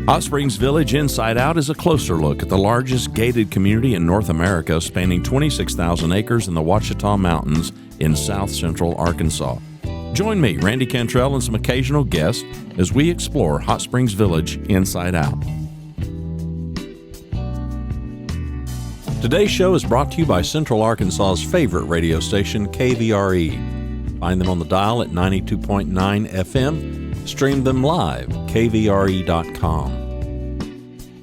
Hot Springs Village Inside Out is a closer look at the largest gated community in North America, spanning 26,000 acres in the Ouachita Mountains in south central Arkansas. Join me, Randy Cantrell, and some occasional guests as we explore Hot Springs Village Inside Out. Today's show is brought to you by Central Arkansas's favorite radio station, KVRE. Find them on the dial at 92.9 FM. Stream them live, kvre.com.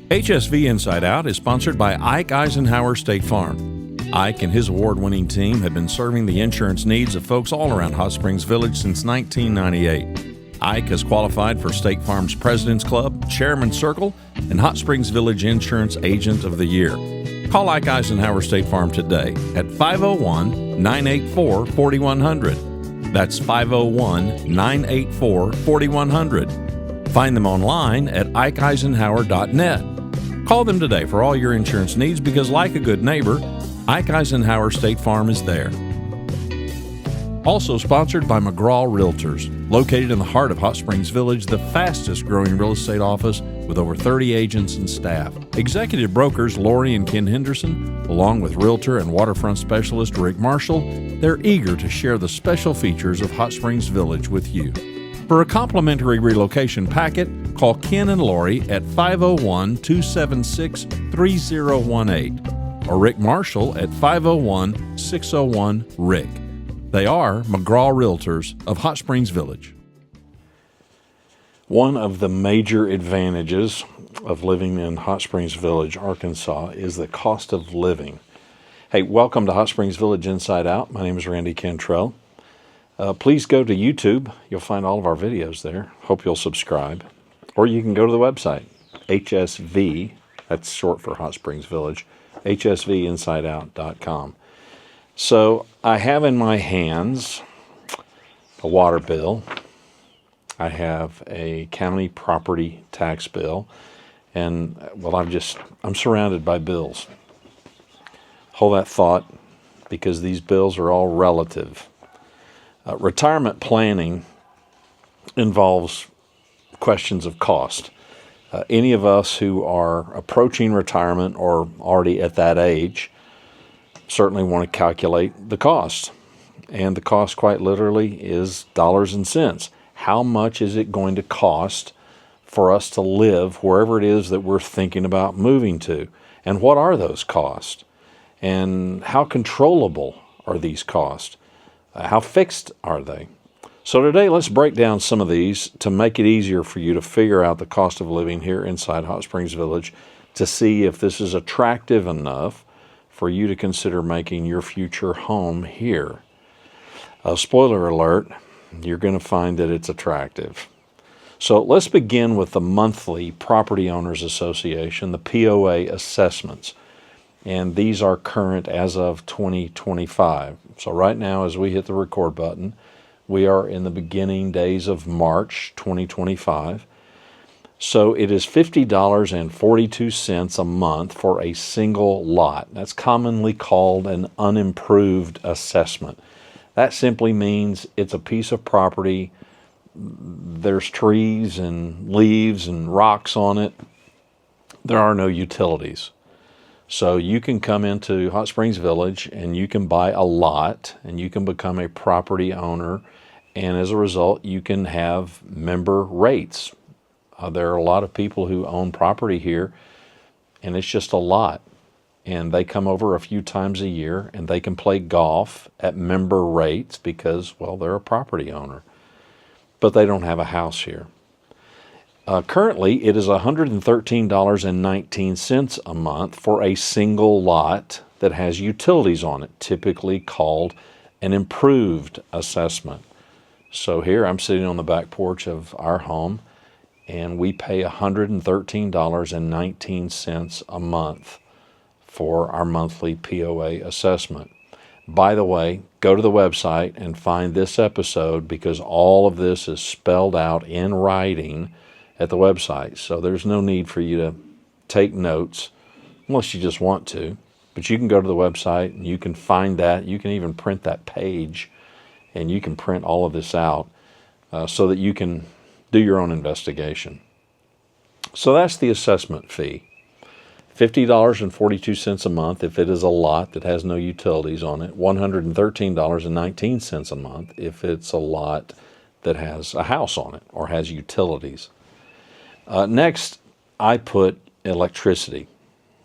HSV Inside Out is sponsored by Ike Eisenhower State Farm. Ike and his award-winning team have been serving the insurance needs of folks all around Hot Springs Village since 1998. Ike has qualified for State Farm's President's Club, Chairman's Circle, and Hot Springs Village Insurance Agent of the Year. Call Ike Eisenhower State Farm today at 501-984-4100. That's 501-984-4100. Find them online at ikeeisenhower.net. Call them today for all your insurance needs because, like a good neighbor, Ike Eisenhower State Farm is there. Also sponsored by McGraw Realtors, located in the heart of Hot Springs Village, the fastest growing real estate office with over 30 agents and staff. Executive brokers Lori and Ken Henderson, along with realtor and waterfront specialist Rick Marshall, they're eager to share the special features of Hot Springs Village with you. For a complimentary relocation packet, call Ken and Lori at 501-276-3018 or Rick Marshall at 501-601-RICK. They are McGraw Realtors of Hot Springs Village. One of the major advantages of living in Hot Springs Village, Arkansas, is the cost of living. Hey, welcome to Hot Springs Village Inside Out. My name is Randy Cantrell. Please go to YouTube. You'll find all of our videos there. Hope you'll subscribe. Or you can go to the website, HSV, that's short for Hot Springs Village, hsvinsideout.com. So I have in my hands a water bill. I have a county property tax bill. And, well, I'm surrounded by bills. Hold that thought, because these bills are all relative. Retirement planning involves questions of cost. Any of us who are approaching retirement or already at that age certainly want to calculate the cost. And the cost, quite literally, is dollars and cents. How much is it going to cost for us to live wherever it is that we're thinking about moving to? And what are those costs? And how controllable are these costs? How fixed are they? So today, let's break down some of these to make it easier for you to figure out the cost of living here inside Hot Springs Village, to see if this is attractive enough for you to consider making your future home here. Spoiler alert, you're going to find that it's attractive. So let's begin with the monthly Property Owners Association, the POA assessments. And these are current as of 2025. So right now, as we hit the record button, we are in the beginning days of March 2025. So it is $50.42 a month for a single lot. That's commonly called an unimproved assessment. That simply means it's a piece of property. There's trees and leaves and rocks on it. There are no utilities. So you can come into Hot Springs Village and you can buy a lot and you can become a property owner. And as a result, you can have member rates. There are a lot of people who own property here, and it's just a lot. And they come over a few times a year, and they can play golf at member rates because, well, they're a property owner. But they don't have a house here. Currently, it is $113.19 a month for a single lot that has utilities on it, typically called an improved assessment. So here I'm sitting on the back porch of our home, and we pay $113.19 a month for our monthly POA assessment. By the way, go to the website and find this episode, because all of this is spelled out in writing at the website. So there's no need for you to take notes unless you just want to. But you can go to the website and you can find that. You can even print that page, and you can print all of this out so that you can do your own investigation. So that's the assessment fee. $50.42 a month if it is a lot that has no utilities on it. $113.19 a month if it's a lot that has a house on it or has utilities. Next, I put electricity.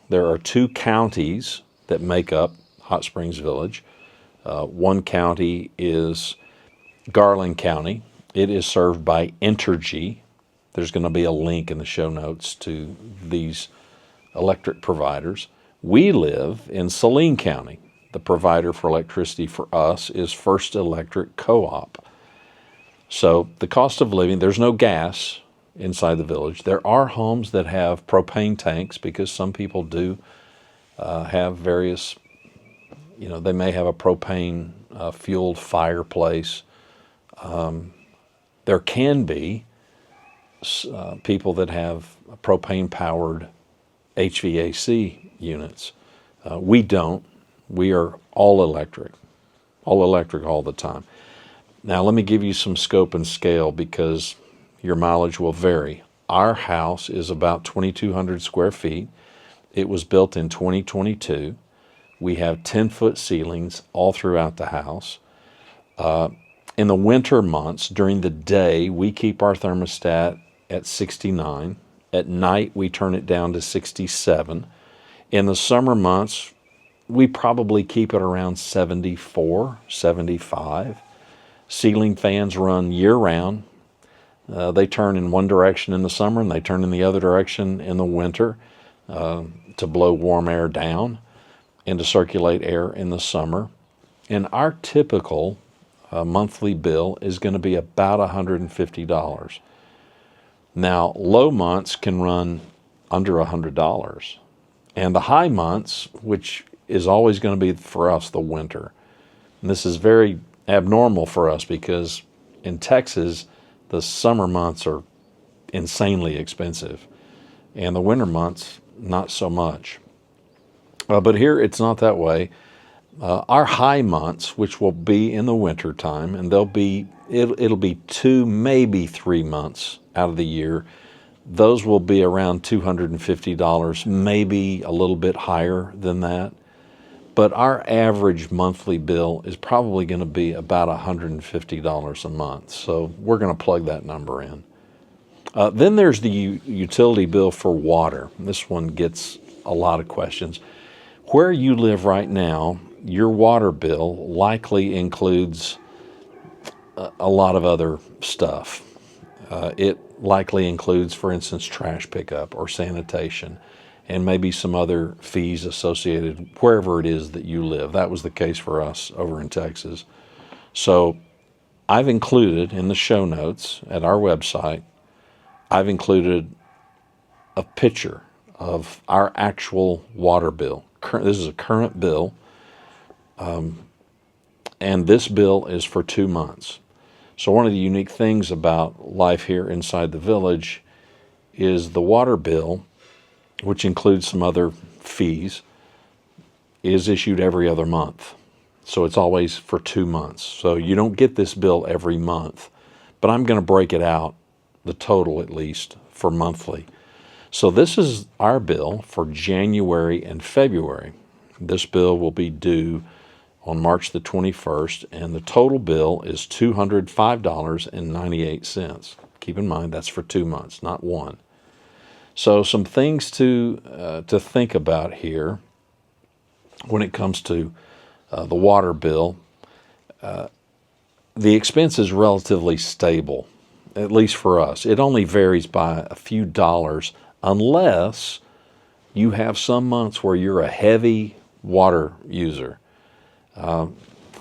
There are 2 counties that make up Hot Springs Village. One county is Garland County. It is served by Entergy. There's going to be a link in the show notes to these electric providers. We live in Saline County. The provider for electricity for us is First Electric Co-op. So the cost of living, there's no gas inside the village. There are homes that have propane tanks because some people do have various, they may have a propane fueled fireplace. There can be people that have propane powered HVAC units. We don't. We are all electric all the time. Now, let me give you some scope and scale because your mileage will vary. Our house is about 2,200 square feet. It was built in 2022. We have 10-foot ceilings all throughout the house. In the winter months, during the day, we keep our thermostat at 69. At night, we turn it down to 67. In the summer months, we probably keep it around 74, 75. Ceiling fans run year-round. They turn in one direction in the summer and they turn in the other direction in the winter to blow warm air down and to circulate air in the summer. And our typical monthly bill is going to be about $150. Now, low months can run under $100. And the high months, which is always going to be for us the winter. And this is very abnormal for us because in Texas, the summer months are insanely expensive. And the winter months, not so much. But here, it's not that way. Our high months, which will be in the winter time, and it'll be 2, maybe 3 months out of the year. Those will be around $250, maybe a little bit higher than that. But our average monthly bill is probably going to be about $150 a month. So we're going to plug that number in. Then there's the utility bill for water. This one gets a lot of questions. Where you live right now, your water bill likely includes a lot of other stuff. It likely includes, for instance, trash pickup or sanitation and maybe some other fees associated wherever it is that you live. That was the case for us over in Texas. So I've included in the show notes at our website, I've included a picture of our actual water bill. This is a current bill, and this bill is for 2 months. So one of the unique things about life here inside the village is the water bill, which includes some other fees, is issued every other month. So it's always for 2 months. So you don't get this bill every month, but I'm going to break it out, the total at least, for monthly. So this is our bill for January and February. This bill will be due on March the 21st, and the total bill is $205.98. Keep in mind, that's for 2 months, not one. So some things to think about here when it comes to the water bill. The expense is relatively stable, at least for us. It only varies by a few dollars unless you have some months where you're a heavy water user.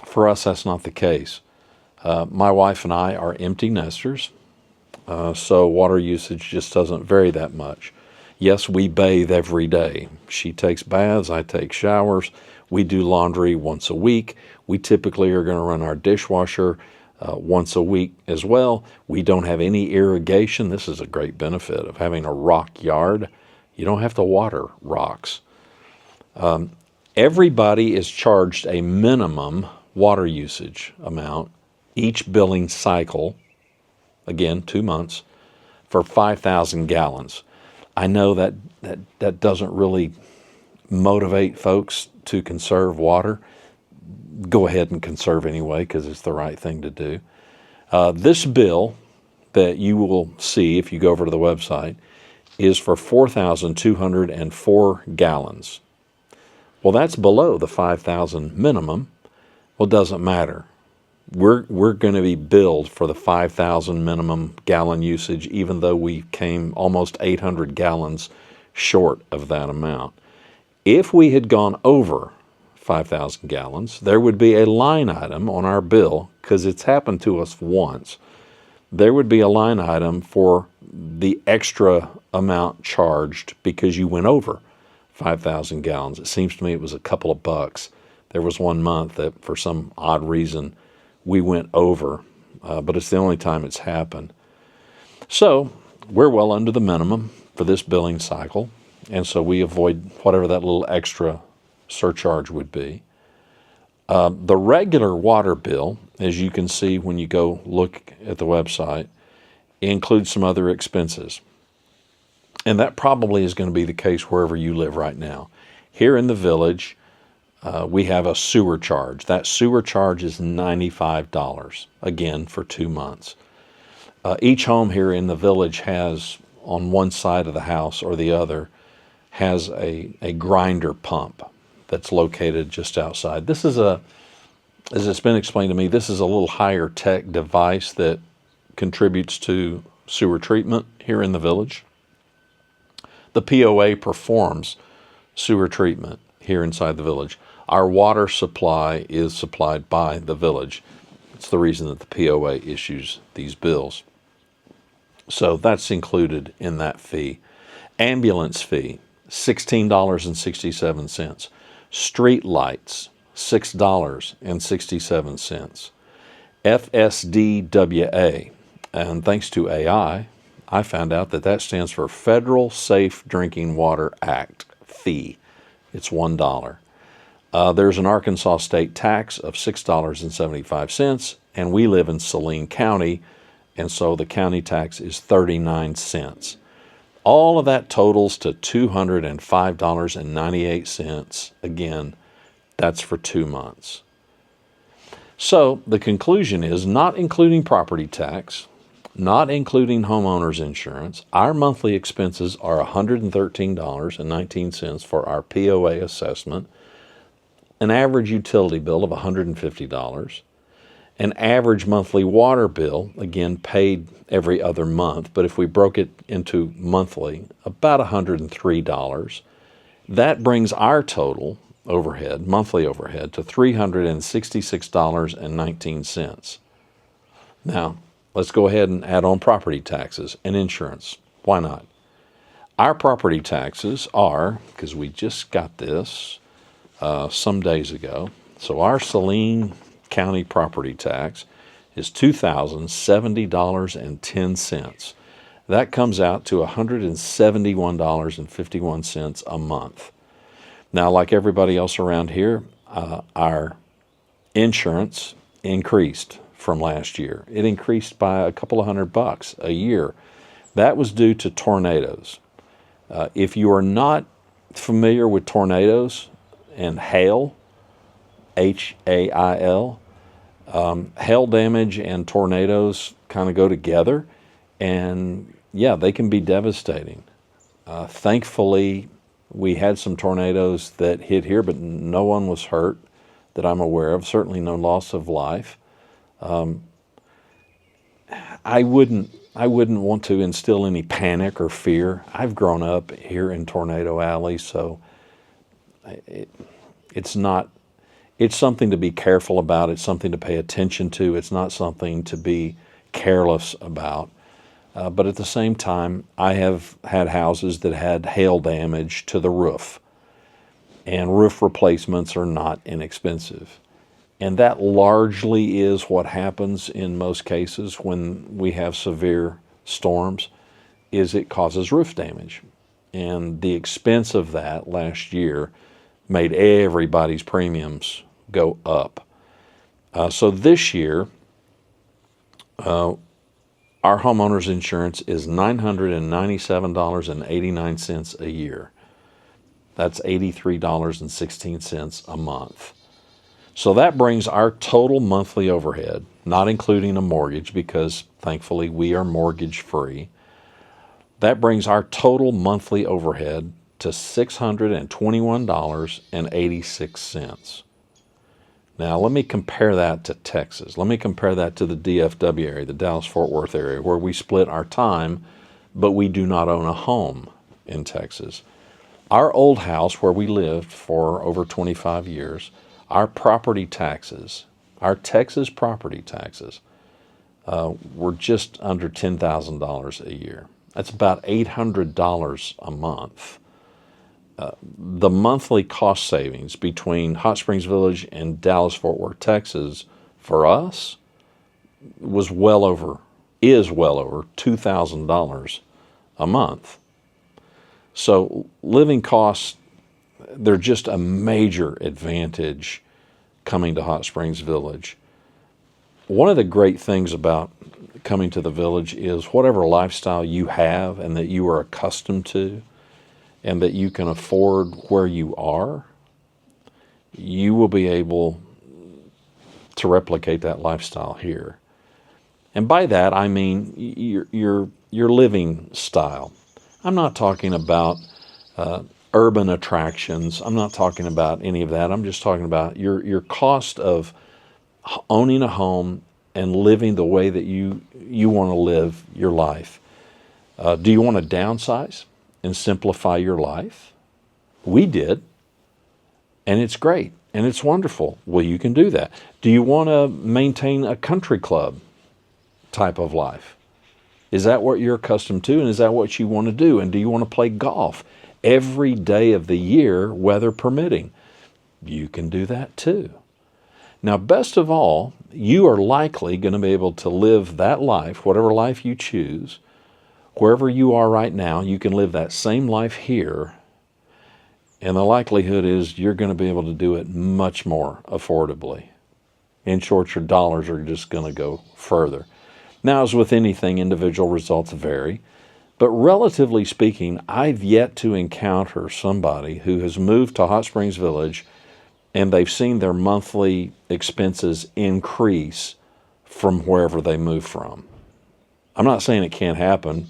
For us, that's not the case. My wife and I are empty nesters, so water usage just doesn't vary that much. Yes, we bathe every day. She takes baths, I take showers. We do laundry once a week. We typically are going to run our dishwasher once a week as well. We don't have any irrigation. This is a great benefit of having a rock yard. You don't have to water rocks. Everybody is charged a minimum water usage amount each billing cycle, again, 2 months, for 5,000 gallons. I know that doesn't really motivate folks to conserve water. Go ahead and conserve anyway because it's the right thing to do. This bill that you will see if you go over to the website is for 4,204 gallons. Well, that's below the 5,000 minimum. Well, it doesn't matter. We're going to be billed for the 5,000 minimum gallon usage, even though we came almost 800 gallons short of that amount. If we had gone over 5,000 gallons, there would be a line item on our bill, because it's happened to us once. There would be a line item for the extra amount charged because you went over 5,000 gallons. It seems to me it was a couple of bucks. There was one month that for some odd reason we went over, but it's the only time it's happened. So we're well under the minimum for this billing cycle, and so we avoid whatever that little extra surcharge would be. The regular water bill, as you can see when you go look at the website, includes some other expenses. And that probably is going to be the case wherever you live right now. Here in the village, we have a sewer charge. That sewer charge is $95, again, for 2 months. Each home here in the village has, on one side of the house or the other, has a grinder pump that's located just outside. This is as it's been explained to me, this is a little higher tech device that contributes to sewer treatment here in the village. The POA performs sewer treatment here inside the village. Our water supply is supplied by the village. It's the reason that the POA issues these bills. So that's included in that fee. Ambulance fee, $16.67. Street lights, $6.67. FSDWA, and thanks to AI, I found out that stands for Federal Safe Drinking Water Act fee. It's $1. There's an Arkansas state tax of $6.75, and we live in Saline County, and so the county tax is 39 cents. All of that totals to $205.98. Again, that's for 2 months. So the conclusion is, not including property tax, not including homeowners insurance, our monthly expenses are $113.19 for our POA assessment, an average utility bill of $150, an average monthly water bill, again paid every other month, but if we broke it into monthly, about $103. That brings our total overhead, monthly overhead, to $366.19. Now, let's go ahead and add on property taxes and insurance. Why not? Our property taxes are, because we just got this some days ago, so our Saline County property tax is $2,070.10. That comes out to $171.51 a month. Now, like everybody else around here, our insurance increased from last year. It increased by a couple of $100 a year. That was due to tornadoes. If you are not familiar with tornadoes and hail, Hail, hail damage and tornadoes kind of go together, and yeah, they can be devastating. Thankfully, we had some tornadoes that hit here, but no one was hurt that I'm aware of, certainly no loss of life. I wouldn't want to instill any panic or fear. I've grown up here in Tornado Alley, so it's something to be careful about. It's something to pay attention to. It's not something to be careless about. But at the same time, I have had houses that had hail damage to the roof, and roof replacements are not inexpensive. And that largely is what happens in most cases when we have severe storms, is it causes roof damage. And the expense of that last year made everybody's premiums go up. So this year, Our homeowner's insurance is $997.89 a year. That's $83.16 a month. So that brings our total monthly overhead, not including a mortgage, because thankfully we are mortgage free. That brings our total monthly overhead to $621.86. Now, let me compare that to Texas. Let me compare that to the DFW area, the Dallas-Fort Worth area, where we split our time, but we do not own a home in Texas. Our old house, where we lived for over 25 years, our property taxes, our Texas property taxes, were just under $10,000 a year. That's about $800 a month. The monthly cost savings between Hot Springs Village and Dallas-Fort Worth, Texas, for us is well over $2,000 a month. So living costs, they're just a major advantage coming to Hot Springs Village. One of the great things about coming to the village is whatever lifestyle you have and that you are accustomed to, and that you can afford where you are, you will be able to replicate that lifestyle here. And by that, I mean your living style. I'm not talking about urban attractions. I'm not talking about any of that. I'm just talking about your cost of owning a home and living the way that you want to live your life. Do you want to downsize and simplify your life? We did, and it's great, and it's wonderful. Well, you can do that. Do you want to maintain a country club type of life? Is that what you're accustomed to, and is that what you want to do? And do you want to play golf every day of the year, weather permitting? You can do that too. Now, best of all, you are likely going to be able to live that life, whatever life you choose, wherever you are right now. You can live that same life here, and the likelihood is you're going to be able to do it much more affordably. In short, your dollars are just going to go further. Now, as with anything, individual results vary, but relatively speaking, I've yet to encounter somebody who has moved to Hot Springs Village and they've seen their monthly expenses increase from wherever they moved from. I'm not saying it can't happen,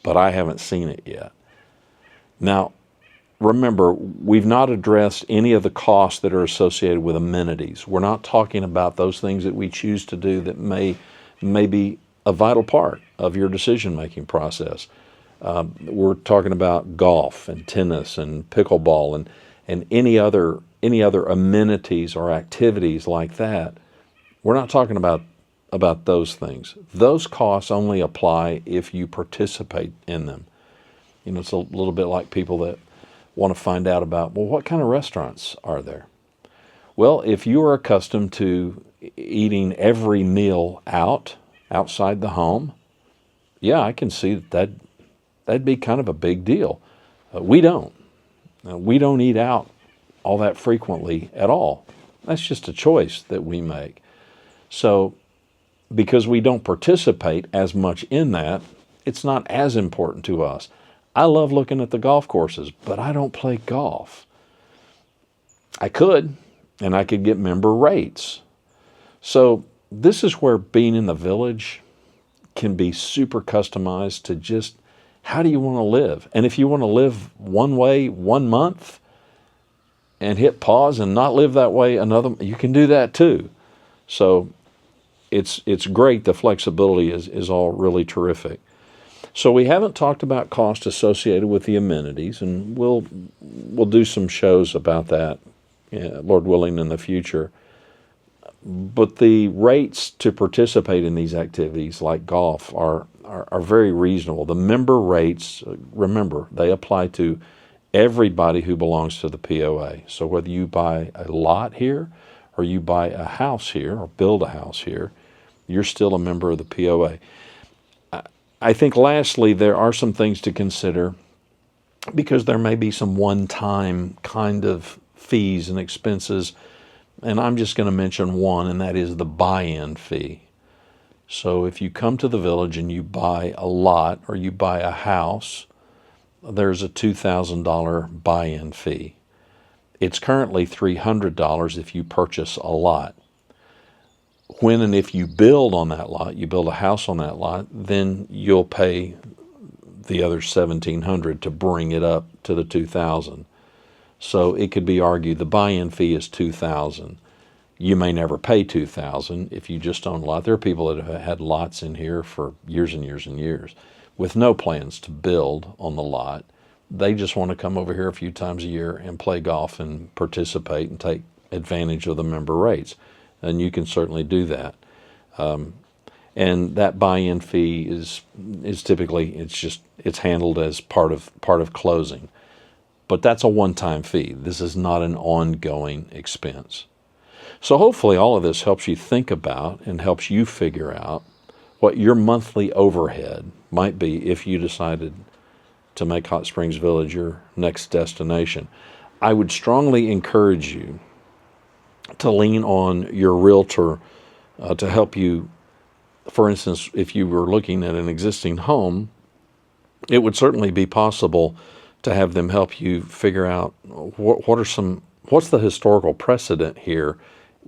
but I haven't seen it yet. Now, remember, we've not addressed any of the costs that are associated with amenities. We're not talking about those things that we choose to do that may be a vital part of your decision-making process. We're talking about golf and tennis and pickleball and any other amenities or activities like that. We're not talking about those things. Those costs only apply if you participate in them. You know, it's a little bit like people that want to find out about, well, what kind of restaurants are there? Well, if you are accustomed to eating every meal outside the home, yeah, I can see that'd be kind of a big deal. We don't. We don't eat out all that frequently at all. That's just a choice that we make. So, because we don't participate as much in that, it's not as important to us. I love looking at the golf courses, but I don't play golf. I could, and I could get member rates. So this is where being in the village can be super customized to just how do you want to live? And if you want to live one way 1 month and hit pause and not live that way another, you can do that too. So it's great. The flexibility is all really terrific. So we haven't talked about cost associated with the amenities, and we'll do some shows about that, Lord willing, in the future. But the rates to participate in these activities like golf are very reasonable. The member rates, remember, they apply to everybody who belongs to the POA. So whether you buy a lot here or you buy a house here or build a house here, you're still a member of the POA. I think lastly, there are some things to consider because there may be some one-time kind of fees and expenses, and I'm just going to mention one, and that is the buy-in fee. So if you come to the village and you buy a lot or you buy a house, there's a $2,000 buy-in fee. It's currently $300 if you purchase a lot. When and if you build on that lot, you build a house on that lot, then you'll pay the other $1,700 to bring it up to the $2,000. So it could be argued the buy-in fee is $2,000. You may never pay $2,000 if you just own a lot. There are people that have had lots in here for years and years and years with no plans to build on the lot. They just want to come over here a few times a year and play golf and participate and take advantage of the member rates. And you can certainly do that. And that buy-in fee is typically, it's handled as part of closing. But that's a one-time fee. This is not an ongoing expense. So hopefully all of this helps you think about and helps you figure out what your monthly overhead might be if you decided to make Hot Springs Village your next destination. I would strongly encourage you to lean on your realtor to help you. For instance, if you were looking at an existing home, it would certainly be possible to have them help you figure out what's the historical precedent here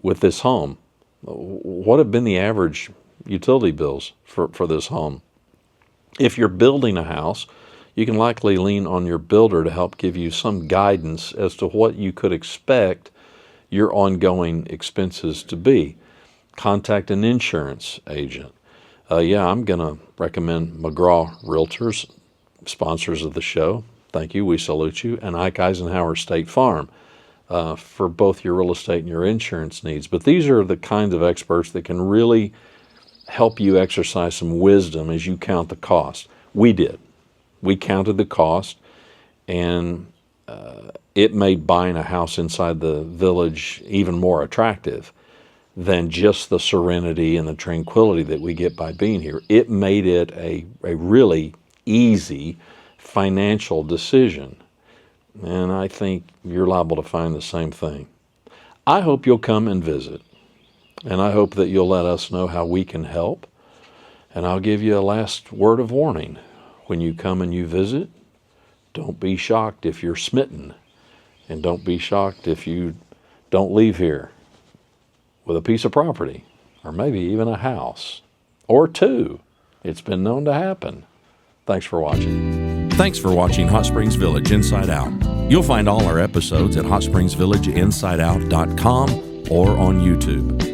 with this home. What have been the average utility bills for this home? If you're building a house, you can likely lean on your builder to help give you some guidance as to what you could expect your ongoing expenses to be. Contact an insurance agent. I'm going to recommend McGraw Realtors, sponsors of the show. Thank you. We salute you. And Ike Eisenhower State Farm for both your real estate and your insurance needs. But these are the kinds of experts that can really help you exercise some wisdom as you count the cost. We did. We counted the cost, and it made buying a house inside the village even more attractive than just the serenity and the tranquility that we get by being here. It made it a really easy financial decision, and I think you're liable to find the same thing. I hope you'll come and visit, and I hope that you'll let us know how we can help, and I'll give you a last word of warning. When you come and you visit, don't be shocked if you're smitten, and don't be shocked if you don't leave here with a piece of property, or maybe even a house, or two. It's been known to happen. Thanks for watching. Thanks for watching Hot Springs Village Inside Out. You'll find all our episodes at hotspringsvillageinsideout.com or on YouTube.